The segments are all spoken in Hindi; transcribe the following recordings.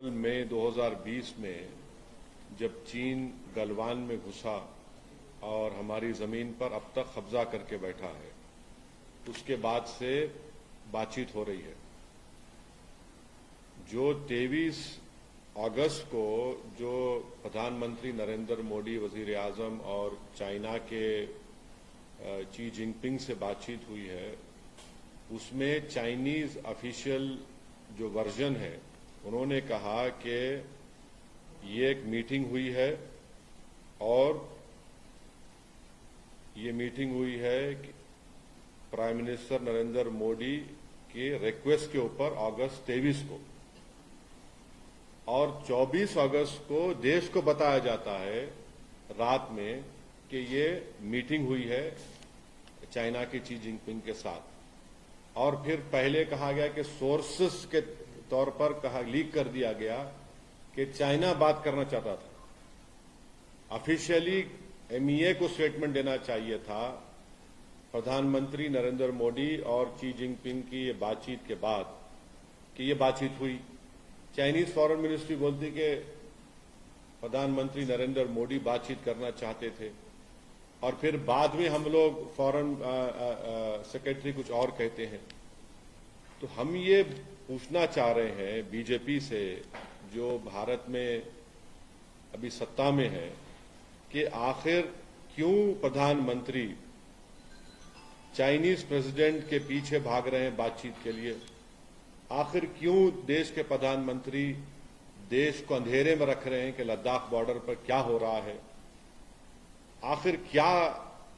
में 2020 में जब चीन गलवान में घुसा और हमारी जमीन पर अब तक कब्जा करके बैठा है, उसके बाद से बातचीत हो रही है। जो 23 अगस्त को जो प्रधानमंत्री नरेंद्र मोदी, वजीर आजम और चाइना के शी जिनपिंग से बातचीत हुई है, उसमें चाइनीज ऑफिशियल जो वर्जन है, उन्होंने कहा कि ये एक मीटिंग हुई है और ये मीटिंग हुई है प्राइम मिनिस्टर नरेंद्र मोदी के रिक्वेस्ट के ऊपर अगस्त 23 को, और 24 अगस्त को देश को बताया जाता है रात में कि ये मीटिंग हुई है चाइना के शी जिनपिंग के साथ। और फिर पहले कहा गया कि सोर्सेस के तौर पर लीक कर दिया गया कि चाइना बात करना चाहता था। ऑफिशियली एमईए को स्टेटमेंट देना चाहिए था प्रधानमंत्री नरेंद्र मोदी और शी जिनपिंग की ये बातचीत के बाद कि ये बातचीत हुई। चाइनीज फॉरेन मिनिस्ट्री बोलती कि प्रधानमंत्री नरेंद्र मोदी बातचीत करना चाहते थे, और फिर बाद में हम लोग फॉरेन सेक्रेटरी कुछ और कहते हैं। तो हम ये पूछना चाह रहे हैं बीजेपी से, जो भारत में अभी सत्ता में है, कि आखिर क्यों प्रधानमंत्री चाइनीज प्रेसिडेंट के पीछे भाग रहे हैं बातचीत के लिए? आखिर क्यों देश के प्रधानमंत्री देश को अंधेरे में रख रहे हैं कि लद्दाख बॉर्डर पर क्या हो रहा है? आखिर क्या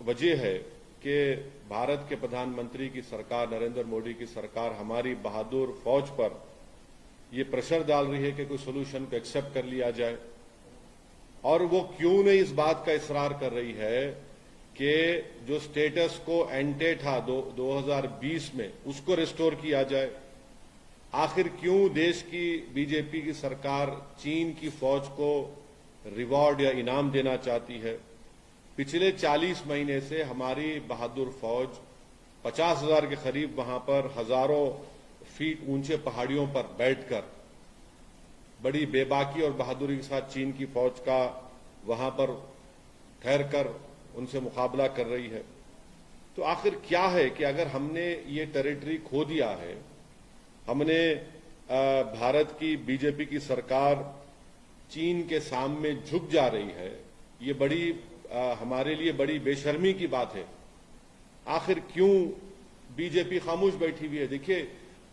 वजह है कि भारत के प्रधानमंत्री की सरकार, नरेंद्र मोदी की सरकार, हमारी बहादुर फौज पर ये प्रेशर डाल रही है कि कोई सोल्यूशन को एक्सेप्ट कर लिया जाए? और वो क्यों नहीं इस बात का इसरार कर रही है कि जो स्टेटस को एंटे था 2020 में, उसको रिस्टोर किया जाए? आखिर क्यों देश की बीजेपी की सरकार चीन की फौज को रिवॉर्ड या इनाम देना चाहती है? पिछले 40 महीने से हमारी बहादुर फौज 50,000 के करीब वहां पर हजारों फीट ऊंचे पहाड़ियों पर बैठकर बड़ी बेबाकी और बहादुरी के साथ चीन की फौज का वहां पर ठहरकर उनसे मुकाबला कर रही है। तो आखिर क्या है कि अगर हमने ये टेरिटरी खो दिया है, हमने भारत की बीजेपी की सरकार चीन के सामने झुक जा रही है, ये बड़ी हमारे लिए बड़ी बेशर्मी की बात है। आखिर क्यों बीजेपी खामोश बैठी हुई है? देखिए,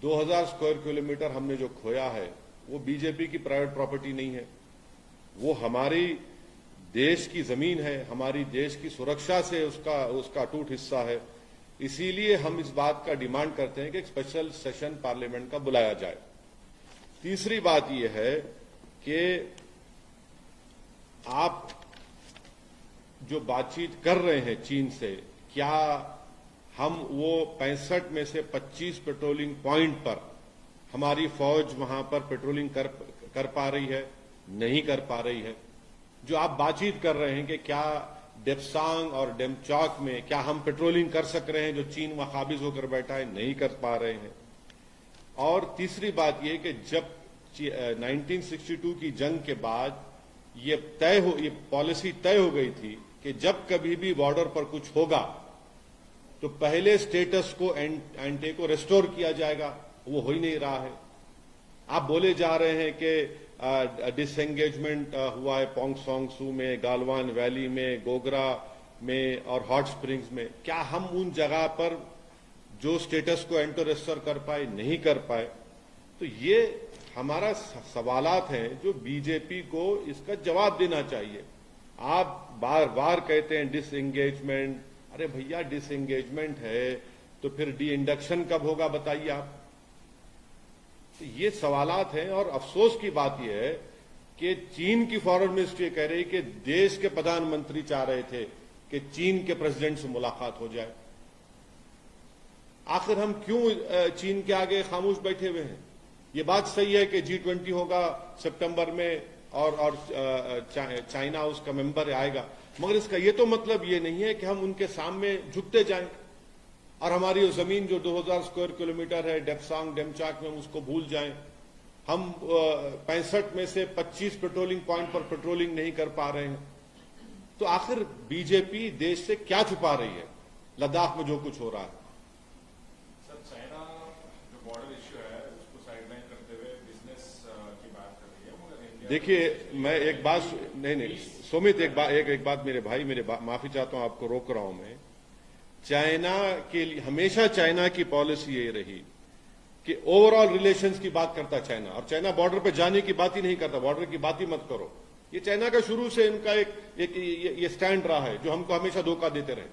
2000 स्क्वायर किलोमीटर हमने जो खोया है वो बीजेपी की प्राइवेट प्रॉपर्टी नहीं है, वो हमारी देश की जमीन है, हमारी देश की सुरक्षा से उसका अटूट हिस्सा है। इसीलिए हम इस बात का डिमांड करते हैं कि एक स्पेशल सेशन पार्लियामेंट का बुलाया जाए। तीसरी बात यह है कि आप जो बातचीत कर रहे हैं चीन से, क्या हम वो 65 में से 25 पेट्रोलिंग पॉइंट पर हमारी फौज वहां पर पेट्रोलिंग कर पा रही है? नहीं कर पा रही है। जो आप बातचीत कर रहे हैं कि क्या डेप्सांग और डेमचौक में क्या हम पेट्रोलिंग कर सक रहे हैं, जो चीन वहां काबिज होकर बैठा है, नहीं कर पा रहे हैं। और तीसरी बात यह कि जब 1962 की जंग के बाद ये पॉलिसी तय हो गई थी कि जब कभी भी बॉर्डर पर कुछ होगा तो पहले स्टेटस को एंटे को रिस्टोर किया जाएगा। वो हो ही नहीं रहा है। आप बोले जा रहे हैं कि डिसएंगेजमेंट हुआ है पोंग सोंग सू में, गालवान वैली में, गोगरा में और हॉट स्प्रिंग्स में। क्या हम उन जगह पर जो स्टेटस को एंटो रिस्टोर कर पाए, नहीं कर पाए? तो ये हमारा सवालात हैं जो बीजेपी को इसका जवाब देना चाहिए। आप बार बार कहते हैं डिसएंगेजमेंट। अरे भैया, डिसएंगेजमेंट है तो फिर डी इंडक्शन कब होगा बताइए आप? तो ये सवालात हैं। और अफसोस की बात यह है कि चीन की फॉरेन मिनिस्ट्री कह रही कि देश के प्रधानमंत्री चाह रहे थे कि चीन के प्रेसिडेंट से मुलाकात हो जाए। आखिर हम क्यों चीन के आगे खामोश बैठे हुए हैं? ये बात सही है कि G20 होगा सितंबर में और चाइना उसका मेंबर आएगा, मगर इसका ये तो मतलब ये नहीं है कि हम उनके सामने झुकते जाएं और हमारी जमीन जो 2000 स्क्वायर किलोमीटर है डेप्सांग डेमचाक में, उसको भूल जाएं। हम 65 में से 25 पेट्रोलिंग पॉइंट पर पेट्रोलिंग नहीं कर पा रहे हैं। तो आखिर बीजेपी देश से क्या छुपा रही है लद्दाख में जो कुछ हो रहा है? सर, चाइना जो बॉर्डर इश्यू है उसको साइडलाइन करते हुए बिजनेस की बात कर रही है, मगर इंडिया देखिए, मैं एक बात नहीं सुमित, एक बात मेरे भाई, माफी चाहता हूं, आपको रोक रहा हूं मैं। चाइना के लिए हमेशा चाइना की पॉलिसी ये रही कि ओवरऑल रिलेशंस की बात करता चाइना, और चाइना बॉर्डर पे जाने की बात ही नहीं करता, बॉर्डर की बात ही मत करो। ये चाइना का शुरू से इनका ये स्टैंड रहा है, जो हमको हमेशा धोखा देते रहे।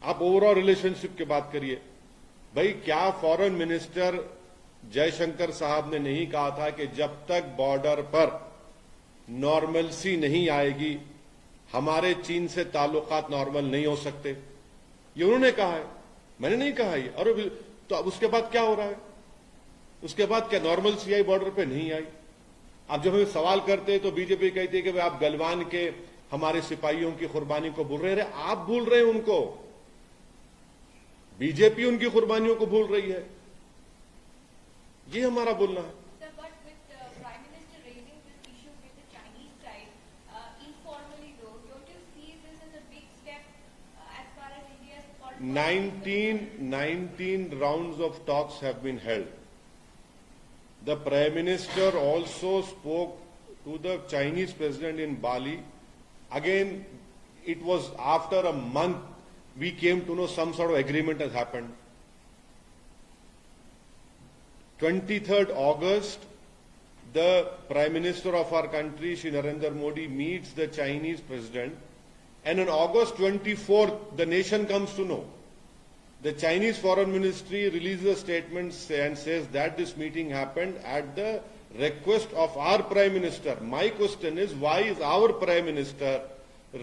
आप ओवरऑल रिलेशनशिप की बात करिए। भाई, क्या फॉरेन मिनिस्टर जयशंकर साहब ने नहीं कहा था कि जब तक बॉर्डर पर नॉर्मलसी नहीं आएगी हमारे चीन से ताल्लुकात नॉर्मल नहीं हो सकते? ये उन्होंने कहा है, मैंने नहीं कहा ये। और तो अब उसके बाद क्या हो रहा है? उसके बाद क्या नॉर्मलसी आई बॉर्डर पे? नहीं आई। अब जब हमें सवाल करते हैं तो बीजेपी कहती है कि भाई आप गलवान के हमारे सिपाहियों की कुर्बानी को भूल रहे हैं। आप भूल रहे हैं उनको, बीजेपी उनकी कुर्बानियों को भूल रही है। ये हमारा बोलना है। Nineteen rounds of talks have been held. The Prime Minister also spoke to the Chinese President in Bali. Again, it was after a month we came to know some sort of agreement has happened. 23rd August, the Prime Minister of our country, Shri Narendra Modi, meets the Chinese President. And on August 24th, the nation comes to know. The Chinese Foreign Ministry releases a statement and says that this meeting happened at the request of our Prime Minister. My question is, why is our Prime Minister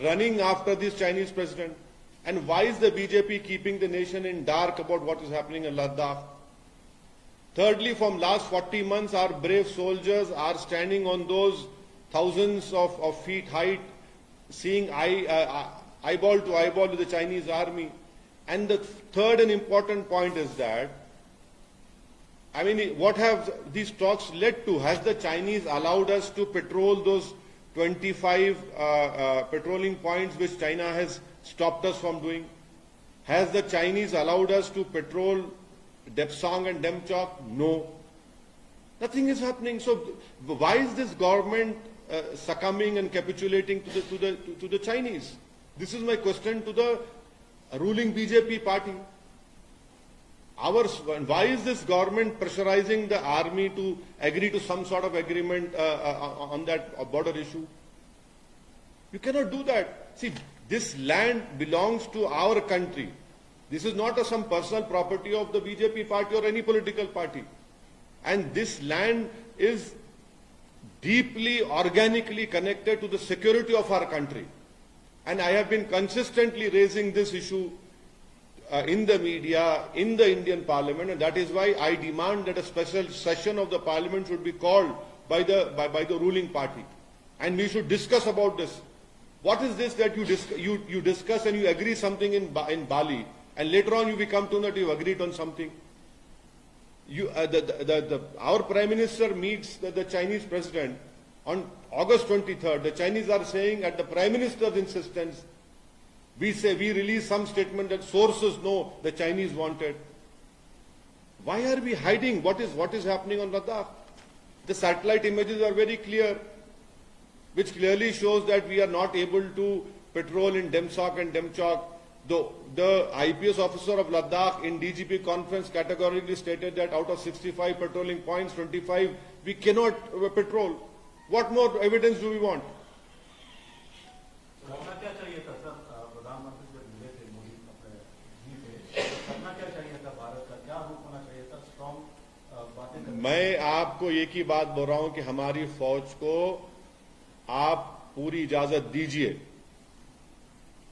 running after this Chinese President? And why is the BJP keeping the nation in dark about what is happening in Ladakh? Thirdly, from last 40 months, our brave soldiers are standing on those thousands of feet height, seeing eyeball to eyeball with the Chinese army. And the third and important point is that, I mean, what have these talks led to? Has the Chinese allowed us to patrol those 25 patrolling points which China has stopped us from doing? Has the Chinese allowed us to patrol Depsang and Demchok? No. Nothing is happening. So why is this government succumbing and capitulating to the Chinese? This is my question to the ruling BJP party. Why is this government pressurizing the army to agree to some sort of agreement on that border issue? You cannot do that. See, this land belongs to our country. This is not some personal property of the BJP party or any political party. And this land is deeply, organically connected to the security of our country. And I have been consistently raising this issue in the media, in the Indian Parliament, and that is why I demand that a special session of the Parliament should be called by the ruling party, and we should discuss about this. What is this that you discuss and you agree something in Bali, and later on you come to know that you agreed on something? Our Prime Minister meets the Chinese President on August 23rd. The Chinese are saying at the Prime Minister's insistence, we release some statement that sources know the Chinese wanted. Why are we hiding what is happening on Ladakh? The satellite images are very clear, which clearly shows that we are not able to patrol in Demsak and Demchok. The IPS officer of Ladakh in DGP conference categorically stated that out of 65 patrolling points, 25 we cannot patrol. What more evidence do we want? मैं आपको एक ही बात बोल रहा हूं कि हमारी फौज को आप पूरी इजाजत दीजिए।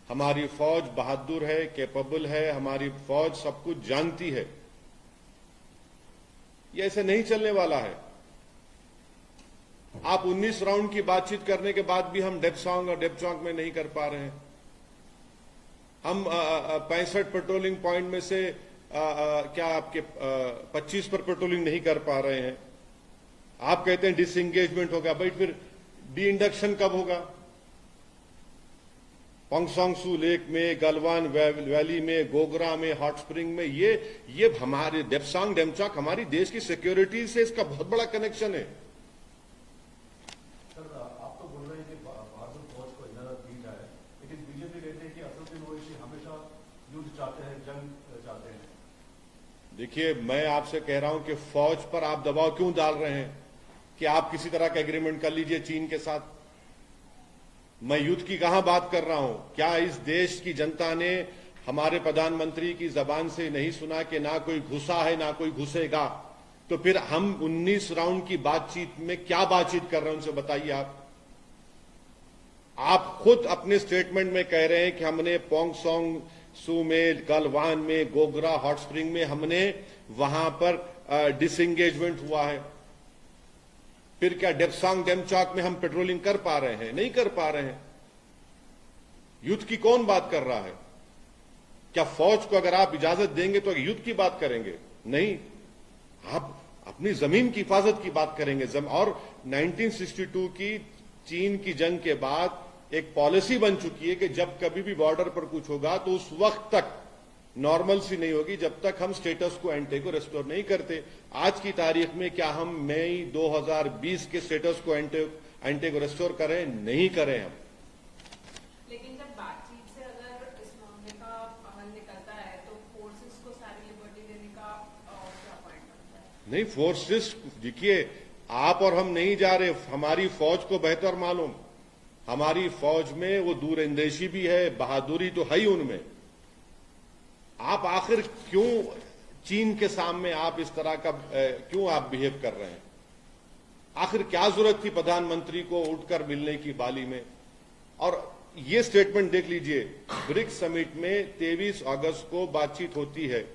हमारी फौज बहादुर है, कैपेबल है, हमारी फौज सब कुछ जानती है। ये ऐसे नहीं चलने वाला है। आप 19 राउंड की बातचीत करने के बाद भी हम डेप्सांग और डेपचौक में नहीं कर पा रहे हैं। हम 65 पेट्रोलिंग पॉइंट में से क्या आपके 25 पर पेट्रोलिंग नहीं कर पा रहे हैं। आप कहते हैं डिसएंगेजमेंट होगा, भाई फिर डी इंडक्शन कब होगा? पोंगसोंगसू लेक में, गलवान वैली में, गोगरा में, हॉट स्प्रिंग में, ये हमारे डेप्सांग डेमचॉक हमारी देश की सिक्योरिटी से इसका बहुत बड़ा कनेक्शन है। सर, आप तो बोल रहे हैं कि बहादुर फौज को इजाजत दी जाए, लेकिन बीजेपी कहते हैं कि असदुद्दीन ओवैसी हमेशा युद्ध चाहते हैं, जंग चाहते हैं। देखिए, मैं आपसे कह रहा हूं कि फौज पर आप दबाव क्यों डाल रहे हैं कि आप किसी तरह का एग्रीमेंट कर लीजिए चीन के साथ? मैं युद्ध की कहां बात कर रहा हूं? क्या इस देश की जनता ने हमारे प्रधानमंत्री की जबान से नहीं सुना कि ना कोई घुसा है ना कोई घुसेगा? तो फिर हम 19 राउंड की बातचीत में क्या बातचीत कर रहे हैं उनसे बताइए आप खुद अपने स्टेटमेंट में कह रहे हैं कि हमने पोंगसोंग सू में, गलवान में, गोगरा, हॉट स्प्रिंग में हमने वहां पर डिसएंगेजमेंट हुआ है। फिर क्या डेप्सांग डेमचॉक में हम पेट्रोलिंग कर पा रहे हैं? नहीं कर पा रहे हैं। युद्ध की कौन बात कर रहा है? क्या फौज को अगर आप इजाजत देंगे तो युद्ध की बात करेंगे? नहीं, आप अपनी जमीन की हिफाजत की बात करेंगे। और 1962 की चीन की जंग के बाद एक पॉलिसी बन चुकी है कि जब कभी भी बॉर्डर पर कुछ होगा तो उस वक्त तक नॉर्मल सी नहीं होगी जब तक हम स्टेटस को एंटे को रेस्टोर नहीं करते। आज की तारीख में क्या हम मई 2020 के स्टेटस को एंटे को रेस्टोर करें? नहीं करें हम। लेकिन जब बातचीत से अगर इस मामले का हल निकलता है तो फोर्सेस को सारी लिबर्टी देने का क्या पॉइंट बनता है? नहीं, फोर्सेस, देखिए, आप और हम नहीं जा रहे। हमारी फौज को बेहतर मालूम। हमारी फौज में वो दूरंदेशी भी है, बहादुरी तो है ही उनमें। आप आखिर क्यों चीन के सामने आप इस तरह का क्यों आप बिहेव कर रहे हैं? आखिर क्या जरूरत थी प्रधानमंत्री को उठकर मिलने की बाली में? और ये स्टेटमेंट देख लीजिए, ब्रिक्स समिट में 23 अगस्त को बातचीत होती है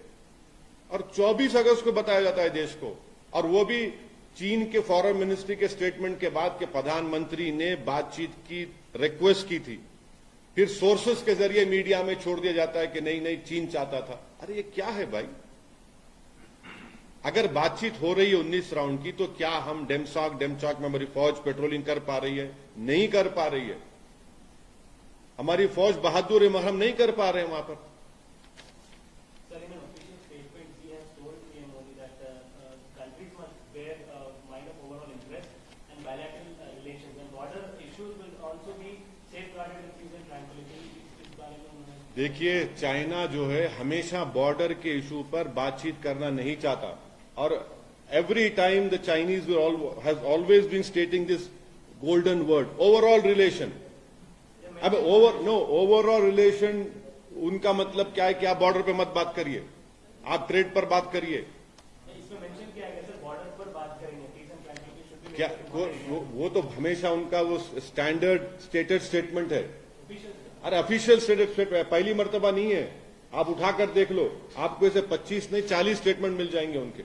और 24 अगस्त को बताया जाता है देश को, और वो भी चीन के फॉरेन मिनिस्ट्री के स्टेटमेंट के बाद के प्रधानमंत्री ने बातचीत की रिक्वेस्ट की थी। फिर सोर्सेस के जरिए मीडिया में छोड़ दिया जाता है कि नहीं नहीं चीन चाहता था। अरे ये क्या है भाई? अगर बातचीत हो रही है 19 राउंड की तो क्या हम डेमचॉक में हमारी फौज पेट्रोलिंग कर पा रही है? नहीं कर पा रही है। हमारी फौज बहादुर है मगर हम नहीं कर पा रहे हैं वहां पर। Sir, in an official statement, he has told PM Modi that countries must bear mind of overall interest and bilateral relations, and border issues will also be safeguarded with peace and tranquility. इस बारे में उन्होंने देखिए, चाइना जो है हमेशा बॉर्डर के इशू पर बातचीत करना नहीं चाहता, और every time the Chinese has always been stating this golden word, overall relation. अब ओवरऑल रिलेशन उनका मतलब क्या है कि आप बॉर्डर पे मत बात करिए, आप ट्रेड पर बात करिए। इसमें मेंशन किया गया सर, बॉर्डर पर बात करेंगे, peace and tranquillity should be क्या वो तो हमेशा उनका वो स्टैंडर्ड स्टेटड स्टेटमेंट है। अरे ऑफिशियल स्टेटमेंट पहली मर्तबा नहीं है, आप उठाकर देख लो, आपको ऐसे 25 नहीं 40 स्टेटमेंट मिल जाएंगे उनके।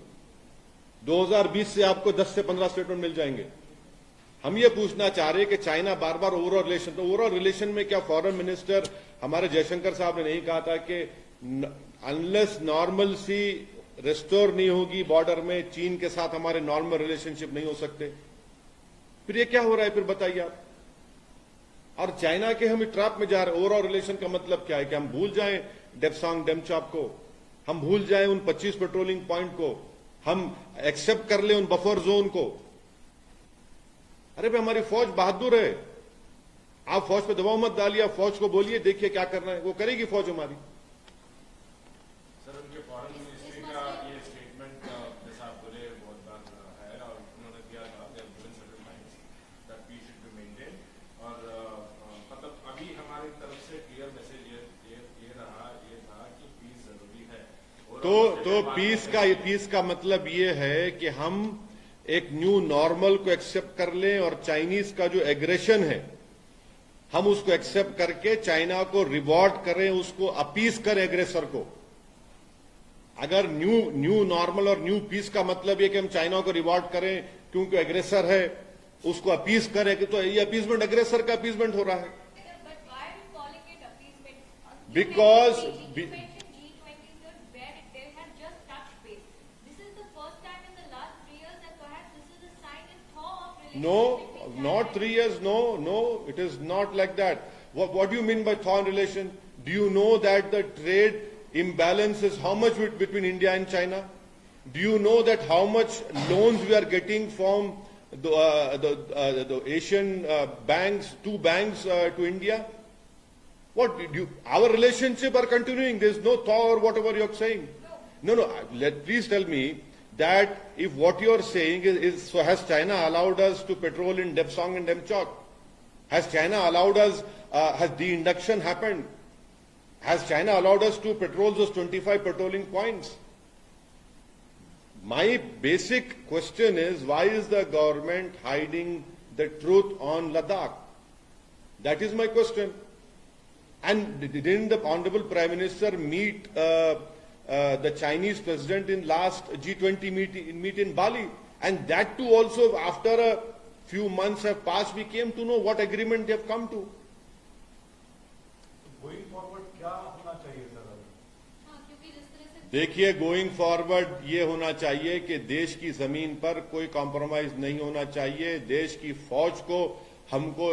2020 से आपको 10 से 15 स्टेटमेंट मिल जाएंगे। हम ये पूछना चाह रहे हैं कि चाइना बार बार ओवरऑल रिलेशन, तो ओवरऑल रिलेशन में क्या फॉरेन मिनिस्टर हमारे जयशंकर साहब ने नहीं कहा था कि अनलेस नॉर्मल सी रेस्टोर नहीं होगी बॉर्डर में, चीन के साथ हमारे नॉर्मल रिलेशनशिप नहीं हो सकते? फिर ये क्या हो रहा है? फिर बताइए आप। और चाइना के हम ट्रैप में जा रहे हैं। ओवरऑल रिलेशन का मतलब क्या है? कि हम भूल जाएं डेप्सांग डेमचॉक को, हम भूल जाएं उन 25 पेट्रोलिंग पॉइंट को, हम एक्सेप्ट कर ले उन बफर जोन को। अरे भाई, हमारी फौज बहादुर है। आप फौज पे दबाव मत डालिए, आप फौज को बोलिए देखिए क्या करना है, वो करेगी फौज हमारी। सर, उनके फॉरेन मिनिस्ट्री का ये स्टेटमेंट जैसा आप बोले बहुत बार है, और उन्होंने दिया था that peace should be maintain, और मतलब अभी हमारी तरफ से क्लियर मैसेज ये था कि पीस जरूरी है। तो पीस का मतलब ये है कि हम एक न्यू नॉर्मल को एक्सेप्ट कर लें, और चाइनीज का जो एग्रेशन है हम उसको एक्सेप्ट करके चाइना को रिवॉर्ड करें, उसको अपीस करें एग्रेसर को। अगर न्यू नॉर्मल और न्यू पीस का मतलब ये कि हम चाइना को रिवॉर्ड करें क्योंकि एग्रेसर है, उसको अपीस करें, कि तो ये अपीसमेंट एग्रेसर का अपीसमेंट हो रहा है। Because No, not 3 years. No, it is not like that. What do you mean by thaw in relation? Do you know that the trade imbalance is how much between India and China? Do you know that how much loans we are getting from the Asian banks, two banks to India? What did you? Our relationship are continuing. There is no thaw or whatever you are saying. No. Please tell me that if what you are saying is so, has China allowed us to patrol in Depsang and Demchok? Has China allowed us? Has de-induction happened? Has China allowed us to patrol those 25 patrolling points? My basic question is, why is the government hiding the truth on Ladakh? That is my question. And didn't the Honorable Prime Minister meet the Chinese President in last G20 meet in Bali? And that too also after a few months have passed, we came to know what agreement they have come to. Going forward क्या होना चाहिए सर? क्योंकि जिस तरह से देखिए, गोइंग फॉरवर्ड ये होना चाहिए कि देश की जमीन पर कोई कॉम्प्रोमाइज नहीं होना चाहिए। देश की फौज को हमको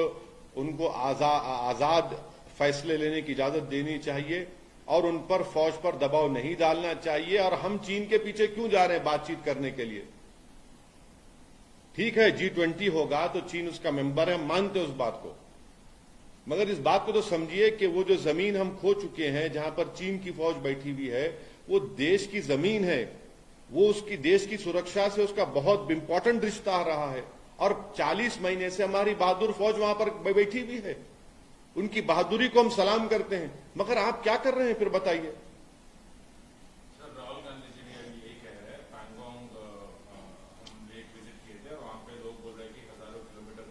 उनको आजाद फैसले लेने की इजाजत देनी चाहिए और उन पर फौज पर दबाव नहीं डालना चाहिए। और हम चीन के पीछे क्यों जा रहे हैं बातचीत करने के लिए? ठीक है, G20 होगा तो चीन उसका मेंबर है, मानते उस बात को, मगर इस बात को तो समझिए कि वो जो जमीन हम खो चुके हैं, जहां पर चीन की फौज बैठी हुई है, वो देश की जमीन है। वो उसकी देश की सुरक्षा से उसका बहुत इंपॉर्टेंट रिश्ता रहा है और 40 महीने से हमारी बहादुर फौज वहां पर बैठी हुई है। उनकी बहादुरी को हम सलाम करते हैं, मगर आप क्या कर रहे हैं फिर बताइए? सर, राहुल गांधी जी ने अभी यही कह रहे हैं, पैंगोंग हम लेक विजिट किए थे और वहां पे लोग बोल रहे हैं कि हजारों किलोमीटर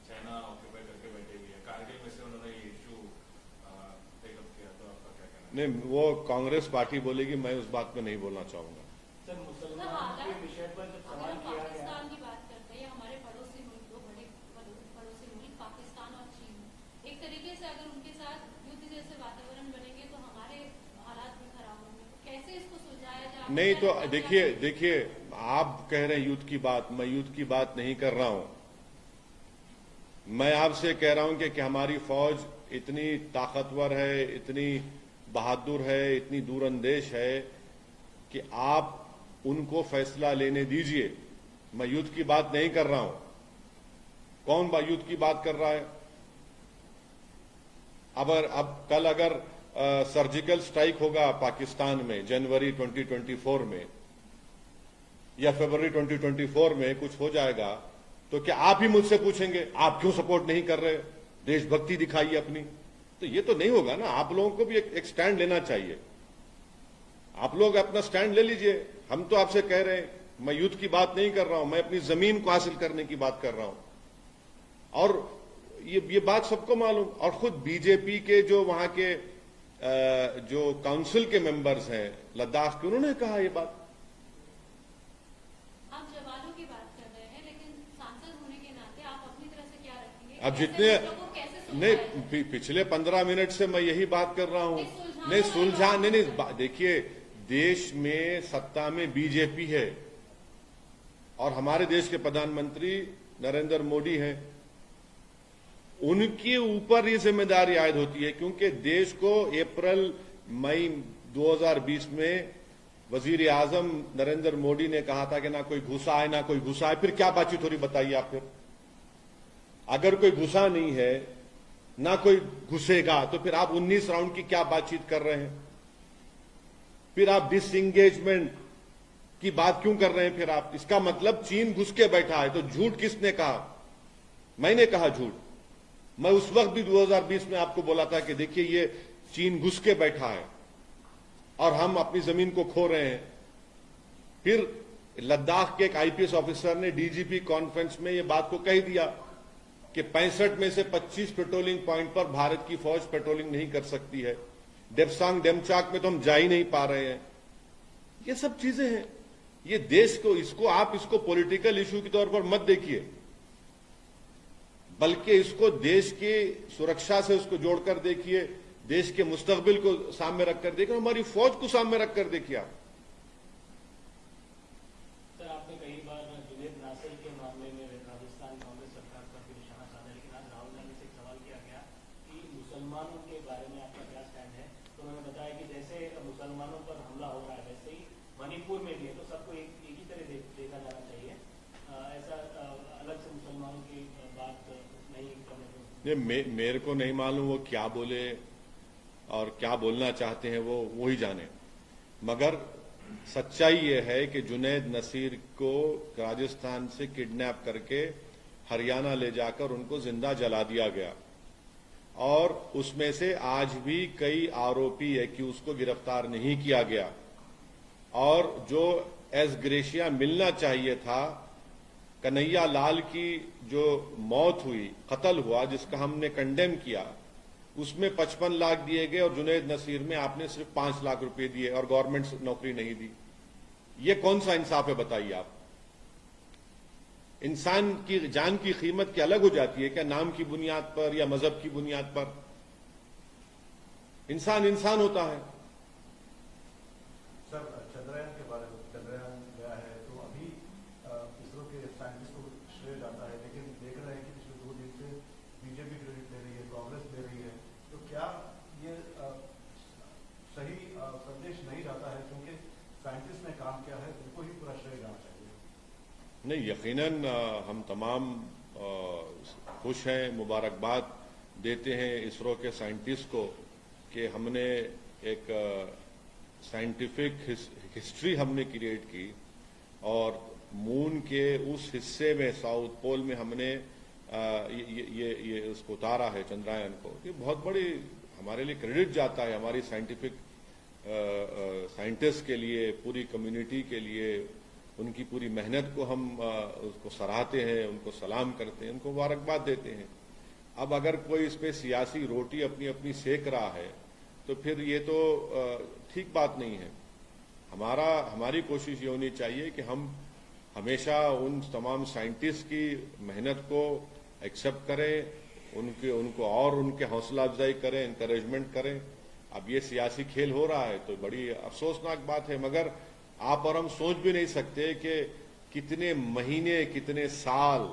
चाइना ऑक्यूपाई करके बैठे हुए हैं। कारगिल में से उन्होंने ये इश्यू टेकअप किया, तो आपका क्या कहना है? नहीं, वो कांग्रेस पार्टी बोलेगी, मैं उस बात में नहीं बोलना चाहूंगा। सर, मुसलमान के विषय पर जब सवाल किया गया, पाकिस्तान की बात करते हैं, हमारे पड़ोसी मुल्क, दो बड़े पड़ोसी मुल्क पाकिस्तान और चीन, एक तरीके से अगर उनके साथ युद्ध जैसे वातावरण बनेंगे तो हमारे हालात भी खराब होंगे। कैसे इसको सुलझाया जाए? नहीं तो देखिए, आप कह रहे हैं युद्ध की बात, मैं युद्ध की बात नहीं कर रहा हूं। मैं आपसे कह रहा हूं कि हमारी फौज इतनी ताकतवर है, इतनी बहादुर है, इतनी दूरंदेश है कि आप उनको फैसला लेने दीजिए। मैं युद्ध की बात नहीं कर रहा हूं। कौन युद्ध की बात कर रहा है? अब कल अगर सर्जिकल स्ट्राइक होगा पाकिस्तान में जनवरी 2024 में या फरवरी 2024 में कुछ हो जाएगा, तो क्या आप ही मुझसे पूछेंगे आप क्यों सपोर्ट नहीं कर रहे, देशभक्ति दिखाइए अपनी? तो ये तो नहीं होगा ना। आप लोगों को भी एक स्टैंड लेना चाहिए। आप लोग अपना स्टैंड ले लीजिए। हम तो आपसे कह रहे हैं, मैं युद्ध की बात नहीं कर रहा हूं, मैं अपनी जमीन को हासिल करने की बात कर रहा हूं। और ये बात सबको मालूम, और खुद बीजेपी के जो वहां के जो काउंसिल के मेंबर्स हैं लद्दाख के, उन्होंने कहा ये बात। आप जवानों की बात कर रहे हैं, लेकिन सांसद होने के नाते आप अपनी तरफ से क्या रखेंगे? अब जितने नहीं, पिछले 15 मिनट से मैं यही बात कर रहा हूं। नहीं सुलझा नहीं, देखिए, देश में सत्ता में बीजेपी है और हमारे देश के प्रधानमंत्री नरेंद्र मोदी हैं। उनके ऊपर ये जिम्मेदारी आयद होती है, क्योंकि देश को अप्रैल मई 2020 में वजीर आजम नरेंद्र मोदी ने कहा था कि ना कोई घुसा है, ना कोई घुसा है। फिर क्या बातचीत हो रही बताइए आप? फिर अगर कोई घुसा नहीं है, ना कोई घुसेगा, तो फिर आप 19 राउंड की क्या बातचीत कर रहे हैं? फिर आप डिसएंगेजमेंट की बात क्यों कर रहे हैं? फिर आप, इसका मतलब चीन घुस के बैठा है। तो झूठ किसने कहा? मैंने कहा झूठ। मैं उस वक्त भी 2020 में आपको बोला था कि देखिए, ये चीन घुस के बैठा है और हम अपनी जमीन को खो रहे हैं। फिर लद्दाख के एक आईपीएस ऑफिसर ने डीजीपी कॉन्फ्रेंस में ये बात को कह दिया कि 65 में से 25 पेट्रोलिंग पॉइंट पर भारत की फौज पेट्रोलिंग नहीं कर सकती है। डेप्सांग डेमचाक में तो हम जा ही नहीं पा रहे हैं। ये सब चीजें हैं। ये देश को, आप इसको पॉलिटिकल इश्यू के तौर पर मत देखिए, बल्कि इसको देश की सुरक्षा से उसको जोड़कर देखिए, देश के मुस्तकबिल को सामने रखकर देखिए, हमारी फौज को सामने रखकर देखिए आप। सर, आपने कई बार जुनैद नासिर के मामले में राजस्थान कांग्रेस तो उन्होंने बताया कि जैसे मुसलमानों पर हमला हो रहा है वैसे ही मणिपुर में भी है, तो सबको एक ही तरह देखा जाना चाहिए, ऐसा अलग से मुसलमानों की बात नहीं करने को। मेरे को नहीं मालूम वो क्या बोले और क्या बोलना चाहते हैं, वो ही जाने। मगर सच्चाई ये है कि जुनैद नसीर को राजस्थान से किडनैप करके हरियाणा ले जाकर उनको जिंदा जला दिया गया और उसमें से आज भी कई आरोपी एक्यूज को गिरफ्तार नहीं किया गया और जो एस ग्रेशिया मिलना चाहिए था, कन्हैया लाल की जो मौत हुई, कत्ल हुआ, जिसका हमने कंडेम किया, उसमें 55 लाख दिए गए और जुनैद नसीर में आपने सिर्फ 5 लाख रुपए दिए और गवर्नमेंट नौकरी नहीं दी। ये कौन सा इंसाफ है बताइए आप? इंसान की जान की कीमत क्या अलग हो जाती है क्या नाम की बुनियाद पर या मजहब की बुनियाद पर? इंसान इंसान होता है। सर, चंद्रयान के बारे में, चंद्रयान गया है तो अभी इसरो के साइंटिस्ट को श्रेय जाता है, लेकिन देख रहे हैं कि पिछले 2 दिन से बीजेपी क्रेडिट ले रही है, कांग्रेस ले रही है, तो क्या ये सही संदेश नहीं जाता है? क्योंकि साइंटिस्ट ने काम किया है, उनको ही पूरा श्रेय जाना चाहिए। नहीं, यकीनन हम तमाम खुश हैं, मुबारकबाद देते हैं इसरो के साइंटिस्ट को कि हमने एक साइंटिफिक हिस्ट्री हमने क्रिएट की और मून के उस हिस्से में, साउथ पोल में हमने ये उसको उतारा है, चंद्रयान को। ये बहुत बड़ी हमारे लिए क्रेडिट जाता है, हमारी साइंटिफिक साइंटिस्ट के लिए, पूरी कम्युनिटी के लिए। उनकी पूरी मेहनत को हम उसको सराहते हैं, उनको सलाम करते हैं, उनको मुबारकबाद देते हैं। अब अगर कोई इस पे सियासी रोटी अपनी अपनी सेक रहा है तो फिर ये तो ठीक बात नहीं है। हमारी कोशिश ये होनी चाहिए कि हम हमेशा उन तमाम साइंटिस्ट की मेहनत को एक्सेप्ट करें, उनको और उनके हौसला अफजाई करें, इंकरेजमेंट करें। अब ये सियासी खेल हो रहा है तो बड़ी अफसोसनाक बात है, मगर आप और हम सोच भी नहीं सकते कि कितने महीने, कितने साल,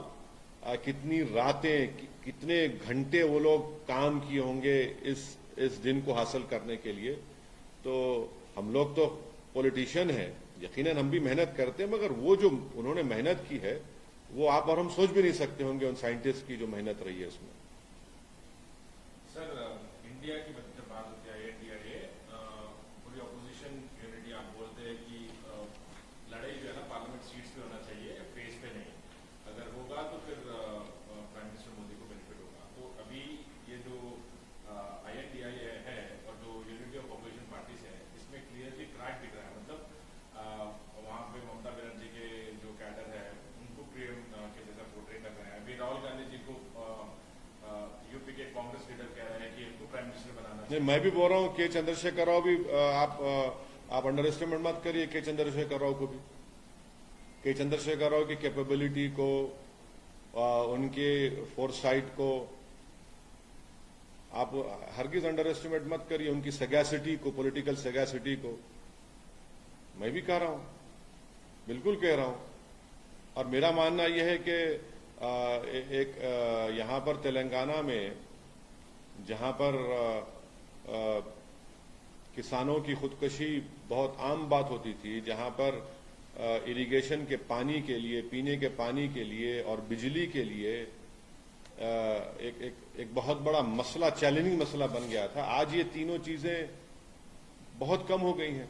कितनी रातें, कितने घंटे वो लोग काम किए होंगे इस दिन को हासिल करने के लिए। तो हम लोग तो पॉलिटिशियन हैं, यकीनन हम भी मेहनत करते हैं, मगर वो जो उन्होंने मेहनत की है वो आप और हम सोच भी नहीं सकते होंगे उन साइंटिस्ट की जो मेहनत रही है उसमें। सर, इंडिया की जब बात होती है INDIA, पूरी ऑपोजिशन यूनिटी, आप बोलते हैं कि लड़ाई जो है ना पार्लियामेंट सीट्स पे होना चाहिए, फेस पे नहीं। अगर होगा तो फिर प्राइम मिनिस्टर मोदी को बेनिफिट होगा। तो अभी ये जो INDIA है और जो यूनिटी ऑफ ऑपोजिशन पार्टीज है, इसमें क्लियरली क्रैक दिख रहा है। मतलब वहाँ पे ममता बनर्जी के जो कैडर है उनको प्रेम के जैसा पोर्ट्रे कर रहे हैं। अभी राहुल गांधी जी को यूपी के कांग्रेस लीडर कह रहे हैं कि इनको प्राइम मिनिस्टर बनाना चाहिए। मैं भी बोल रहा हूँ के चंद्रशेखर राव भी, आप अंडर एस्टिमेट मत करिए के चंद्रशेखर राव को भी। के चंद्रशेखर राव की कैपेबिलिटी को, उनके फोरसाइट को आप हरगिज अंडर एस्टिमेट मत करिए, उनकी सगैसिटी को, पॉलिटिकल सगैसिटी को। मैं भी कह रहा हूं, बिल्कुल कह रहा हूं। और मेरा मानना यह है कि यहां पर तेलंगाना में जहां पर किसानों की खुदकुशी बहुत आम बात होती थी, जहां पर इरिगेशन के पानी के लिए, पीने के पानी के लिए और बिजली के लिए एक बहुत बड़ा मसला, चैलेंजिंग मसला बन गया था। आज ये तीनों चीजें बहुत कम हो गई हैं।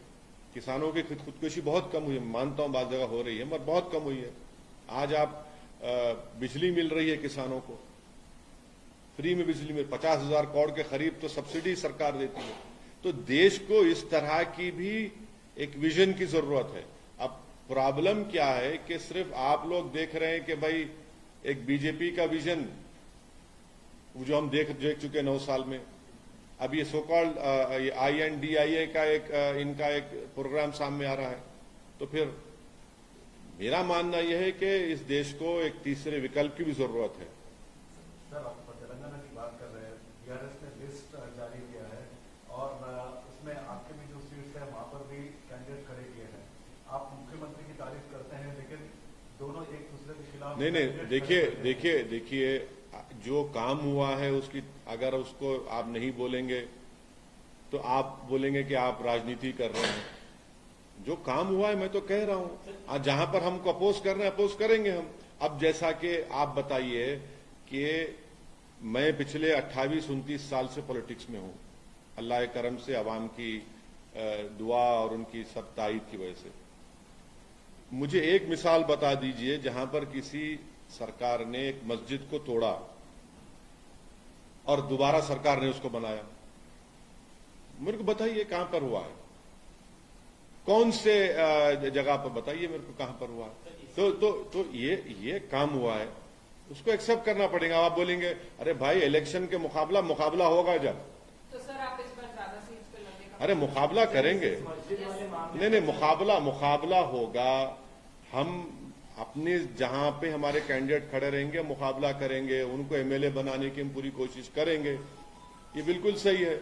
किसानों की खुदकुशी बहुत कम हुई है, मानता हूं बात जगह हो रही है, मगर बहुत कम हुई है। आज आप बिजली मिल रही है किसानों को, फ्री में बिजली मिल, 50,000 करोड़ के करीब तो सब्सिडी सरकार देती है। तो देश को इस तरह की भी एक विजन की जरूरत है। अब प्रॉब्लम क्या है कि सिर्फ आप लोग देख रहे हैं कि भाई एक बीजेपी का विजन जो हम देख चुके 9 साल में, अब ये सो कॉल्ड INDIA का इनका एक प्रोग्राम सामने आ रहा है। तो फिर मेरा मानना यह है कि इस देश को एक तीसरे विकल्प की भी जरूरत है। सर, आप तेलंगाना की बात कर रहे हैं, BRS ने लिस्ट जारी किया है और उसमें आपके भी जो सीट्स है वहां पर भी कैंडिडेट खड़े किए हैं। आप मुख्यमंत्री की तारीफ करते हैं, लेकिन दोनों एक दूसरे के खिलाफ। नहीं, देखिए जो काम हुआ है उसकी अगर उसको आप नहीं बोलेंगे तो आप बोलेंगे कि आप राजनीति कर रहे हैं। जो काम हुआ है मैं तो कह रहा हूं, आज जहां पर हमको अपोज कर रहे हैं अपोज करेंगे हम। अब जैसा कि आप बताइए कि मैं पिछले 28-29 साल से पॉलिटिक्स में हूं, अल्लाह के करम से, अवाम की दुआ और उनकी सब ताईद की वजह से। मुझे एक मिसाल बता दीजिए जहां पर किसी सरकार ने एक मस्जिद को तोड़ा और दोबारा सरकार ने उसको बनाया। मेरे को बताइए कहां पर हुआ है, कौन से जगह पर बताइए मेरे को कहां पर हुआ है। तो ये काम हुआ है, उसको एक्सेप्ट करना पड़ेगा। आप बोलेंगे अरे भाई इलेक्शन के मुकाबला होगा जब, तो सर आप इस बार ज्यादा सीट्स पे लड़ने का, अरे मुकाबला करेंगे, नहीं मुकाबला होगा। हम अपने जहां पे हमारे कैंडिडेट खड़े रहेंगे मुकाबला करेंगे, उनको एमएलए बनाने की हम पूरी कोशिश करेंगे। ये बिल्कुल सही है।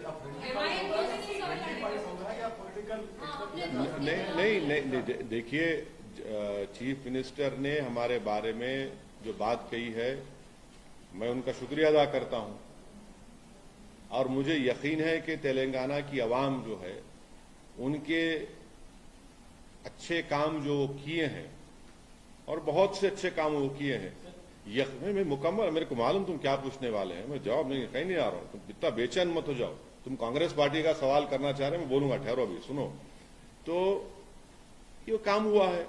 नहीं, देखिए चीफ मिनिस्टर ने हमारे बारे में जो बात कही है मैं उनका शुक्रिया अदा करता हूं, और मुझे यकीन है कि तेलंगाना की आवाम जो है उनके अच्छे काम जो किए हैं और बहुत से अच्छे काम वो किए हैं, मैं मुकम्मल, मेरे को मालूम तुम क्या पूछने वाले हैं, मैं जवाब नहीं कहीं नहीं आ रहा हूं। तुम इतना बेचैन मत हो जाओ, तुम कांग्रेस पार्टी का सवाल करना चाह रहे हैं, मैं बोलूंगा, ठहरो अभी सुनो। तो ये काम हुआ है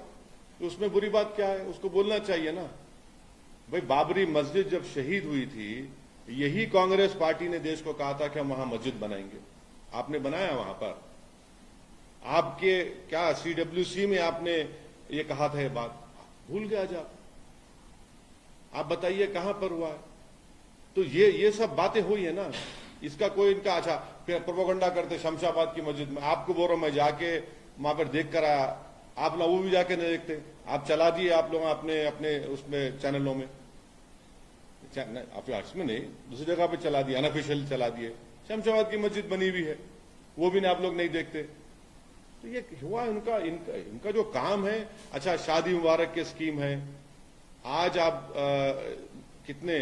तो उसमें बुरी बात क्या है, उसको बोलना चाहिए ना भाई। बाबरी मस्जिद जब शहीद हुई थी, यही कांग्रेस पार्टी ने देश को कहा था कि हम वहां मस्जिद बनाएंगे, आपने बनाया वहां पर। आपके क्या CWC में आपने ये कहा था, ये बात भूल गया जा, आप बताइए कहां पर हुआ है। तो ये सब बातें हुई है ना, इसका कोई इनका अच्छा फिर प्रोपेगेंडा करते शमशाबाद की मस्जिद में। आपको बोल रहा हूं मैं जाके वहां पर देख कर आया, आप लोग वो भी जाके नहीं देखते, आप चला दिए आप लोग अपने अपने उसमें चैनलों में, इसमें नहीं दूसरी जगह पे चला दिया, अनऑफिशियल चला दिए। शमशाबाद की मस्जिद बनी हुई है, वो भी आप लोग नहीं देखते। तो ये हुआ इनका जो काम है। अच्छा, शादी मुबारक की स्कीम है, आज आप कितने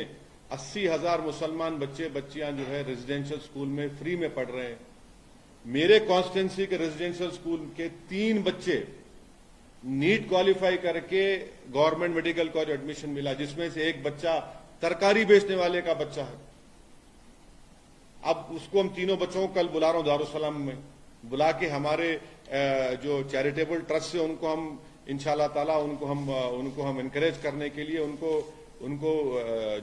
80,000 मुसलमान बच्चे बच्चियां जो है रेजिडेंशियल स्कूल में फ्री में पढ़ रहे हैं। मेरे कॉन्स्टिट्यूंसी के रेजिडेंशियल स्कूल के 3 बच्चे नीट क्वालिफाई करके गवर्नमेंट मेडिकल कॉलेज एडमिशन मिला, जिसमें से एक बच्चा तरकारी बेचने वाले का बच्चा है। अब उसको हम तीनों बच्चों को कल बुला रहा हूं दारुसलाम में, बुला के हमारे जो चैरिटेबल ट्रस्ट से उनको हम इंशाल्लाह ताला उनको हम इनकरेज करने के लिए उनको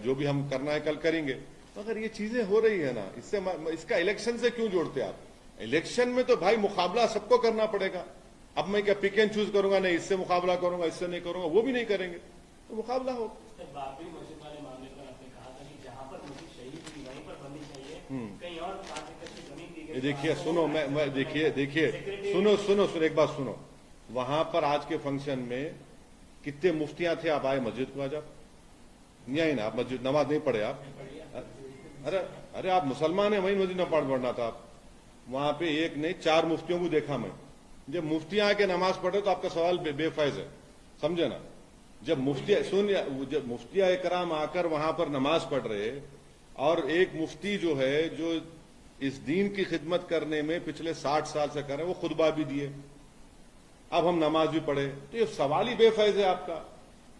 जो भी हम करना है कल करेंगे। मगर ये चीजें हो रही है ना, इसका इलेक्शन से क्यों जोड़ते आप? इलेक्शन में तो भाई मुकाबला सबको करना पड़ेगा। अब मैं क्या पिक एंड चूज करूंगा, नहीं इससे मुकाबला करूंगा इससे नहीं करूंगा, वो भी नहीं करेंगे, तो मुकाबला हो। बाबरी मस्जिद वाले मामले पर आपने कहा था कि जहां पर मस्जिद शहीद हुई वहीं पर बननी चाहिए, कहीं और 5 एकड़ की जमीन दी गई। देखिए सुनो, मैं देखिए सुनो एक बात सुनो। वहां पर आज के फंक्शन में कितने मुफ्तियां थे, आप आए मस्जिद को, आज आप नहीं आए ना, आप मस्जिद नमाज नहीं पढ़े आप? अरे आप मुसलमान है, वहीं मस्जिद न पढ़ना था आप। वहां पे एक नहीं 4 मुफ्तियों को देखा मैं। जब मुफ्तियां आके नमाज पढ़े तो आपका सवाल बेफायज है, समझे ना। जब मुफ्तिया इकराम आकर वहां पर नमाज पढ़ रहे, और एक मुफ्ती जो है जो इस दीन की खिदमत करने में पिछले 60 साल से कर रहे हैं, वो खुतबा भी दिए, अब हम नमाज भी पढ़े, तो ये सवाल ही बेफायज है आपका।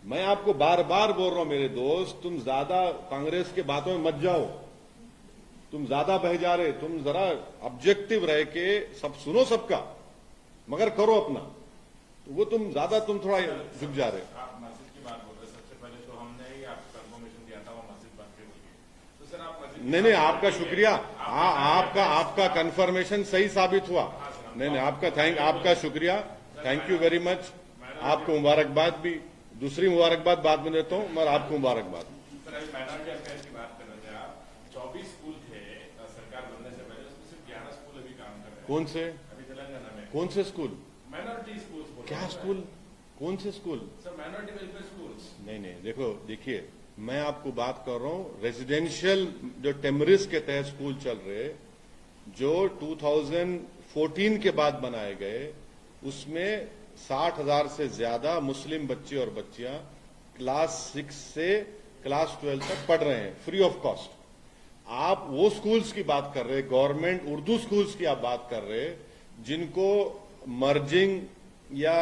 मैं आपको बार बार बोल रहा हूं मेरे दोस्त, तुम ज्यादा कांग्रेस के बातों में मत जाओ, तुम ज्यादा बह जा रहे, तुम जरा ऑब्जेक्टिव रह के सब सुनो सबका, मगर करो अपना। तो वो तुम थोड़ा झुक जा रहे। आप मस्जिद की बात बोल रहे, सबसे पहले तो हमने ही आपको कंफर्मेशन दिया था वो मस्जिद बन के हुई है, तो सर आप मस्जिद नहीं आपका शुक्रिया, आपका कंफर्मेशन सही साबित हुआ। नहीं आपका शुक्रिया, थैंक यू वेरी मच। आपको मुबारकबाद भी, दूसरी मुबारकबाद बाद में देता हूं, मगर आपको मुबारकबाद। सर अभी माइनॉरिटी अफेयर्स की बात कर रहे थे आप, 24 स्कूल थे सरकार बनने से पहले, उसमें सिर्फ 11 स्कूल अभी काम कर रहे हैं। कौन से? अभी तेलंगाना में कौन से स्कूल? Minority school. क्या स्कूल? कौन से school? Sir minority welfare schools. नहीं देखिए मैं आपको बात कर रहा हूं रेजिडेंशियल जो टेमरिस के तहत स्कूल चल रहे, जो 2014 के बाद बनाए गए, उसमें 60,000 से ज्यादा मुस्लिम बच्चे और बच्चियां क्लास 6 से क्लास 12 तक पढ़ रहे हैं फ्री ऑफ कॉस्ट। आप वो स्कूल्स की बात कर रहे, गवर्नमेंट उर्दू स्कूल्स की आप बात कर रहे, जिनको मर्जिंग या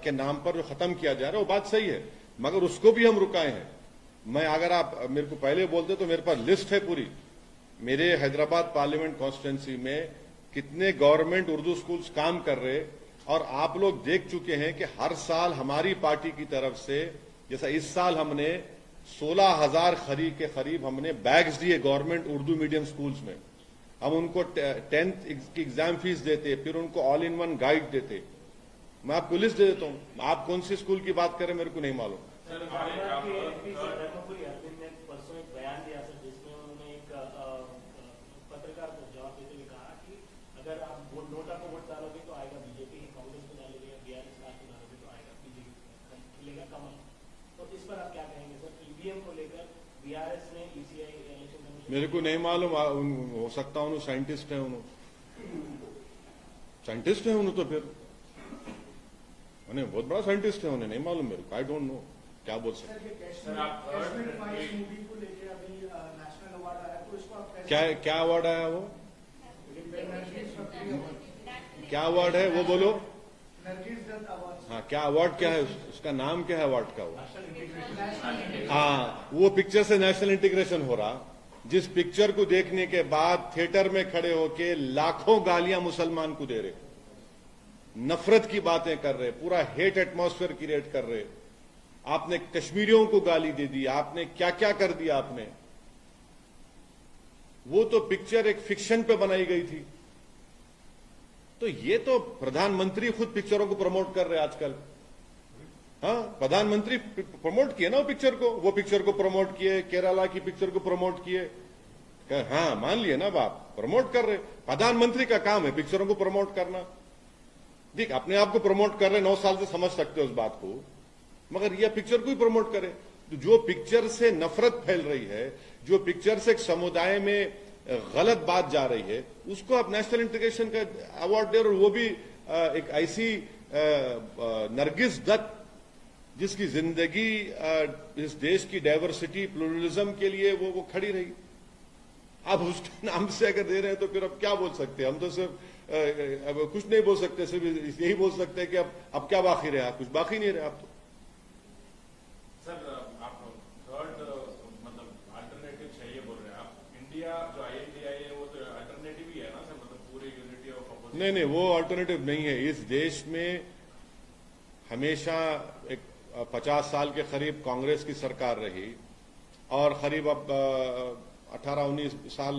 के नाम पर जो खत्म किया जा रहा है, वो बात सही है, मगर उसको भी हम रुकाए हैं। मैं अगर आप मेरे को पहले बोलते तो मेरे पास लिस्ट है पूरी, मेरे हैदराबाद पार्लियामेंट कॉन्स्टिट्यूंसी में कितने गवर्नमेंट उर्दू स्कूल्स काम कर रहे, और आप लोग देख चुके हैं कि हर साल हमारी पार्टी की तरफ से, जैसा इस साल हमने 16,000 के करीब हमने बैग्स दिए गवर्नमेंट उर्दू मीडियम स्कूल्स में। हम उनको 10th की एग्जाम फीस देते, फिर उनको ऑल इन वन गाइड देते। मैं आपको लिस्ट दे देता हूं, आप कौन सी स्कूल की बात करें मेरे को नहीं मालूम। धर्मपुरी अरविंद ने परसों एक बयान दिया सर, जिसमें उन्होंने एक पत्रकार को जवाब देते हुए कहा कि अगर आप नोटा को वोट डालोगे तो आएगा बीजेपी, कांग्रेस को डालोगे या बीआरएस को डालोगे तो आएगा बीजेपी, खिलेगा कमल। तो इस पर आप क्या कहेंगे सर? ईवीएम को लेकर बीआरएस ने ईसीआई इलेक्शन कमीशन, मेरे को नहीं मालूम, हो सकता हूं साइंटिस्ट है, साइंटिस्ट है उन्होंने, तो फिर उन्हें बहुत बड़ा साइंटिस्ट है, उन्हें नहीं मालूम मेरे को, आई डोंट नो क्या बोल सकते। क्या अवार्ड आया वो, क्या अवार्ड है वो बोलो। हाँ, क्या अवार्ड, क्या है उसका नाम, क्या है अवार्ड का वो? हाँ, वो पिक्चर से नेशनल इंटीग्रेशन हो रहा, जिस पिक्चर को देखने के बाद थिएटर में खड़े होके लाखों गालियां मुसलमान को दे रहे, नफरत की बातें कर रहे, पूरा हेट एटमॉस्फेयर क्रिएट कर रहे। आपने कश्मीरियों को गाली दे दी, आपने क्या क्या कर दिया आपने। वो तो पिक्चर एक फिक्शन पे बनाई गई थी। तो ये तो प्रधानमंत्री खुद पिक्चरों को प्रमोट कर रहे आजकल। हाँ, प्रधानमंत्री प्रमोट किए ना वो पिक्चर को प्रमोट किए, केरला की पिक्चर को प्रमोट किए। हाँ, मान लिए ना बाप, प्रमोट कर रहे। प्रधानमंत्री का काम है पिक्चरों को प्रमोट करना। देख, अपने आप को प्रमोट कर रहे, 9 साल से समझ सकते हो उस बात को, मगर यह पिक्चर को ही प्रमोट करे। तो जो पिक्चर से नफरत फैल रही है, जो पिक्चर से एक समुदाय में गलत बात जा रही है, उसको आप नेशनल इंटीग्रेशन का अवार्ड दे, और वो भी एक ऐसी नरगिस दत्त जिसकी जिंदगी इस देश की डाइवर्सिटी प्लूरलिज्म के लिए वो खड़ी रही। अब उसके नाम से अगर दे रहे हैं तो फिर अब क्या बोल सकते हैं? हम तो सिर्फ अब कुछ नहीं बोल सकते, सिर्फ यही बोल सकते हैं कि अब क्या बाकी रहा, कुछ बाकी नहीं रहा अब तो। सर, आप थर्ड मतलब अल्टरनेटिव चाहिए बोल रहे हैं आप। इंडिया जो INDI है वो तो अल्टरनेटिव ही है ना सर, मतलब पूरी यूनिटी ऑफ अपोजिशन। नहीं, वो अल्टरनेटिव नहीं है। इस देश में हमेशा एक 50 साल के करीब कांग्रेस की सरकार रही, और करीब अब 18-19 साल,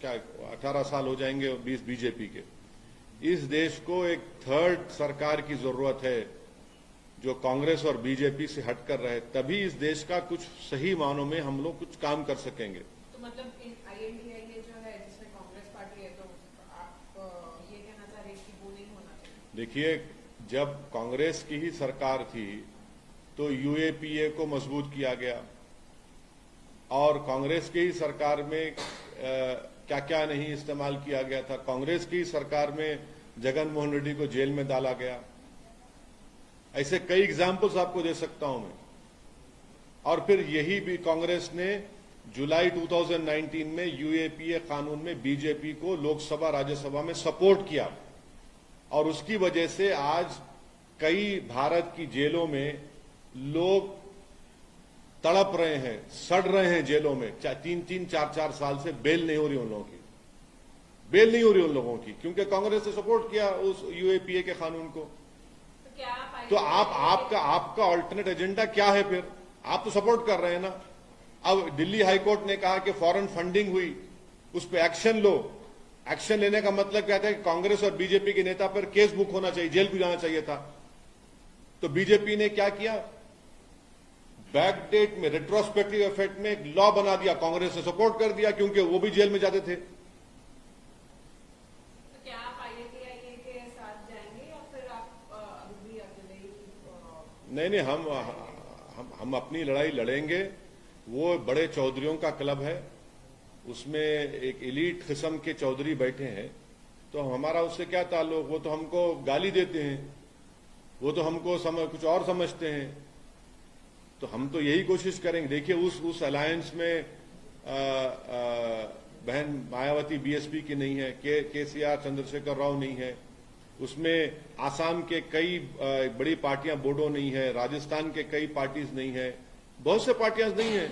क्या 18 साल हो जाएंगे 20 बीजेपी के। इस देश को एक थर्ड सरकार की जरूरत है जो कांग्रेस और बीजेपी से हटकर रहे, तभी इस देश का कुछ सही मानों में हम लोग कुछ काम कर सकेंगे। तो मतलब INDI जो है जिसमें कांग्रेस पार्टी है, तो आप ये कहना चाह रहे हैं कि वो नहीं होना चाहिए? देखिए, जब कांग्रेस की ही सरकार थी तो UAPA को मजबूत किया गया, और कांग्रेस की ही सरकार में क्या क्या नहीं इस्तेमाल किया गया था। कांग्रेस की सरकार में जगन मोहन रेड्डी को जेल में डाला गया। ऐसे कई एग्जाम्पल्स आपको दे सकता हूं मैं। और फिर यही भी कांग्रेस ने जुलाई 2019 में UAPA कानून में बीजेपी को लोकसभा राज्यसभा में सपोर्ट किया, और उसकी वजह से आज कई भारत की जेलों में लोग तड़प रहे हैं, सड़ रहे हैं जेलों में। 3-3, 4-4 साल से बेल नहीं हो रही उन लोगों की, बेल नहीं हो रही उन लोगों की, क्योंकि कांग्रेस ने सपोर्ट किया उस UAPA के कानून को। तो आपका ऑल्टरनेट एजेंडा क्या है फिर? आप तो सपोर्ट कर रहे हैं ना। अब दिल्ली हाईकोर्ट ने कहा कि फॉरेन फंडिंग हुई, उस पर एक्शन लो। एक्शन लेने का मतलब क्या था कि कांग्रेस और बीजेपी के नेता पर केस बुक होना चाहिए, जेल भी जाना चाहिए था। तो बीजेपी ने क्या किया? बैकडेट में, रेट्रोस्पेक्टिव इफेक्ट में एक लॉ बना दिया, कांग्रेस ने सपोर्ट कर दिया क्योंकि वो भी जेल में जाते थे। तो क्या आप INDI के साथ जाएंगे या फिर आप अभी भी अकेले? नहीं, हम अपनी लड़ाई लड़ेंगे। वो बड़े चौधरियों का क्लब है, उसमें एक एलीट किस्म के चौधरी बैठे हैं, तो हमारा उससे क्या ताल्लुक? वो तो हमको गाली देते हैं, वो तो हमको कुछ और समझते हैं। तो हम तो यही कोशिश करेंगे। देखिए, उस अलायंस में बहन मायावती बीएसपी की नहीं है, केसीआर चंद्रशेखर राव नहीं है, उसमें आसाम के कई बड़ी पार्टियां बोडो नहीं है, राजस्थान के कई पार्टीज नहीं है, बहुत से पार्टियां नहीं है।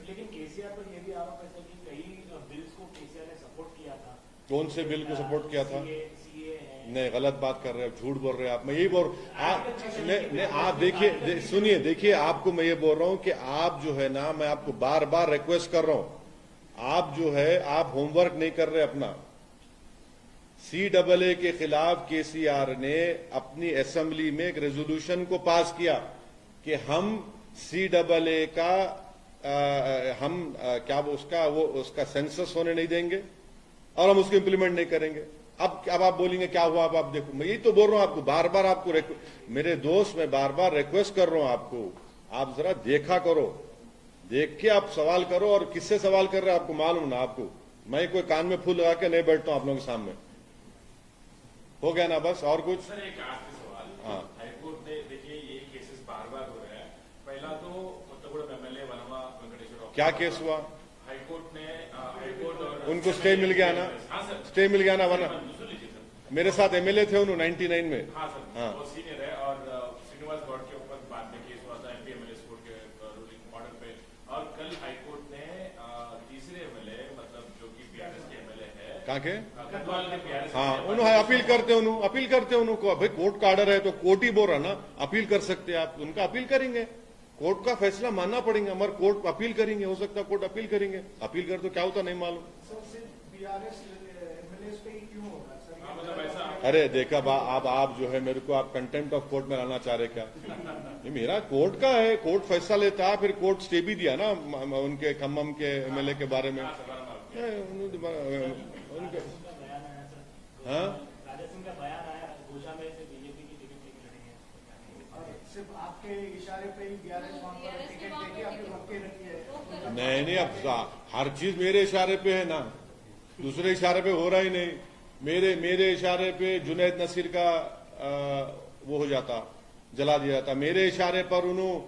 लेकिन केसीआर पर यह भी आरोप है सर कि कई बिल्स को केसीआर ने सपोर्ट किया था। कौन से बिल को सपोर्ट किया था? सीए नहीं, गलत बात कर रहे हैं, झूठ बोल रहे हैं आप। मैं यही बोल आप देखिए, सुनिए, देखिए, आपको मैं ये बोल रहा हूं कि आप जो है ना, मैं आपको बार बार रिक्वेस्ट कर रहा हूं, आप जो है आप होमवर्क नहीं कर रहे अपना। CAA के खिलाफ केसीआर ने अपनी असेंबली में एक रेजोल्यूशन को पास किया कि हम CAA का क्या उसका सेंसस होने नहीं देंगे और हम उसको इंप्लीमेंट नहीं करेंगे। अब आप बोलेंगे क्या हुआ? अब आप देखो, मैं यही तो बोल रहा हूं आपको, बार बार आपको मेरे दोस्त, मैं बार बार रिक्वेस्ट कर रहा हूं आपको, आप जरा देखा करो, देख के आप सवाल करो। और किससे सवाल कर रहे हैं आपको मालूम ना? आपको मैं कोई कान में फूल लगा के नहीं बैठता हूं आप लोगों के सामने। हो गया ना? बस और कुछ? सर एक आखिरी सवाल। हाँ। हाईकोर्ट ने, देखिए ये केसेस बार बार हो रहे हैं। पहला तो कोत्तगुड़म एमएलए वनवा वेंकटेश्वर, क्या केस हुआ? हाईकोर्ट ने और उनको स्टे मिल गया ना? हाँ सर, स्टे मिल गया ना? वरना सुन लीजिए सर। मेरे साथ MLA थे उन्होंने 99 में। हाँ सर, हाँ। वो सीनियर है। और श्रीनिवास गौड़ के ऊपर बाद में केस हुआ था MP MLA कोर्ट के रूलिंग ऑर्डर पे। और कल हाईकोर्ट ने तीसरे MLA, मतलब जो कि BRS के MLA है, कहाँ के? गढ़वाल के BRS, हाँ, उन्होंने अपील करते उनको भाई कोर्ट का ऑर्डर है तो कोर्ट ही बोल रहा ना, अपील कर सकते हैं आप, उनका अपील करेंगे, कोर्ट का फैसला मानना पड़ेगा, मगर कोर्ट अपील करेंगे, हो सकता है कोर्ट अपील करेंगे, अपील कर तो क्या होता नहीं मालूम। मतलब ऐसा अरे देखा आप जो है मेरे को आप कंटेम्प्ट ऑफ कोर्ट में लाना चाह रहे क्या? ये मेरा कोर्ट का है, कोर्ट फैसला लेता है, फिर कोर्ट स्टे भी दिया ना उनके खम्मम के MLA के बारे में। उनके हाँ, राजा सिंह का बयान आया घोषणा में से बीजेपी की टिकट लेके लड़ेंगे। और सिर्फ आपके इशारे पे ही BRS वहाँ पर टिकट देके आपने रोके रखी है। नहीं, अब हर चीज मेरे इशारे पे है ना, दूसरे इशारे पे हो रहा ही नहीं। मेरे इशारे पे जुनैद नसीर का वो हो जाता, जला दिया जाता। मेरे इशारे पर उन्होंने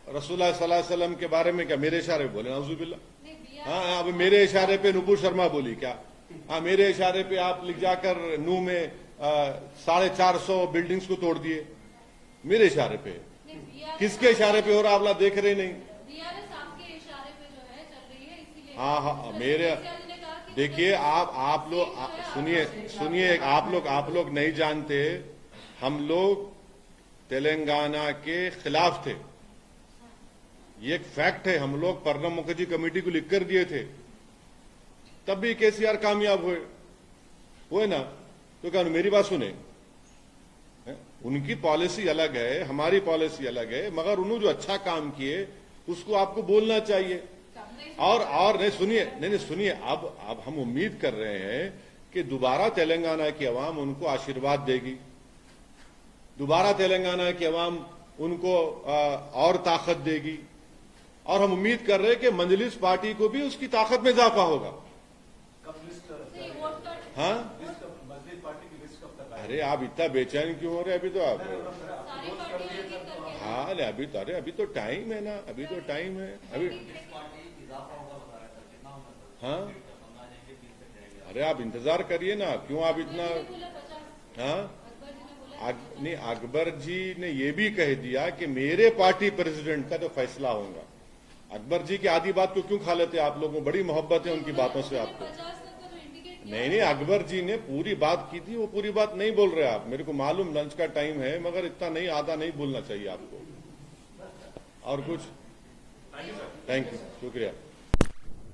रसूलुल्लाह सल्लल्लाहु अलैहि वसल्लम के बारे में क्या मेरे इशारे पे बोले? नाउजुबिल्लाह। हाँ, अब मेरे इशारे पे नुपुर शर्मा बोली क्या? हाँ, मेरे इशारे पे आप लिख जाकर नू में 450 बिल्डिंग्स को तोड़ दिए, मेरे इशारे पे। किसके इशारे पे हो रहा आप देख रहे नहीं? BRS आपके इशारे पे जो है चल रही है, इसीलिए। हाँ, मेरे देखिए, आप लोग सुनिए, आप लोग नहीं जानते, हम लोग तेलंगाना के खिलाफ थे, ये एक फैक्ट है। हम लोग प्रणब मुखर्जी कमेटी को लिखकर दिए थे, तब भी केसीआर कामयाब हुए ना। तो क्या मेरी बात सुने, उनकी पॉलिसी अलग है, हमारी पॉलिसी अलग है, मगर उन्होंने जो अच्छा काम किए उसको आपको बोलना चाहिए। और नहीं सुनिए, अब हम उम्मीद कर रहे हैं कि दोबारा तेलंगाना की अवाम उनको आशीर्वाद देगी, दोबारा तेलंगाना की अवाम उनको और ताकत देगी, और हम उम्मीद कर रहे हैं कि मंजलिस पार्टी को भी उसकी ताकत में इजाफा होगा। कब लिस्ट हाँ, मस्जिद पार्टी की लिस्ट कब तक? अरे आप इतना बेचैन क्यों हो रहे? अभी तो आप सारी पार्टियां एक एक करके। हाँ, अभी तो टाइम है ना, अभी तो टाइम है अभी। हाँ, अरे आप इंतजार करिए ना, क्यों आप इतना? हाँ, नहीं, अकबर जी ने ये भी कह दिया कि मेरे पार्टी प्रेसिडेंट का तो फैसला होगा। अकबर जी की आधी बात को क्यों खा लेते आप लोगों को? बड़ी मोहब्बत है उनकी बातों से आपको। नहीं, अकबर जी ने पूरी बात की थी, वो पूरी बात नहीं बोल रहे आप। मेरे को मालूम लंच का टाइम है, मगर इतना नहीं, आधा नहीं बोलना चाहिए आपको। और कुछ? थैंक यू, शुक्रिया।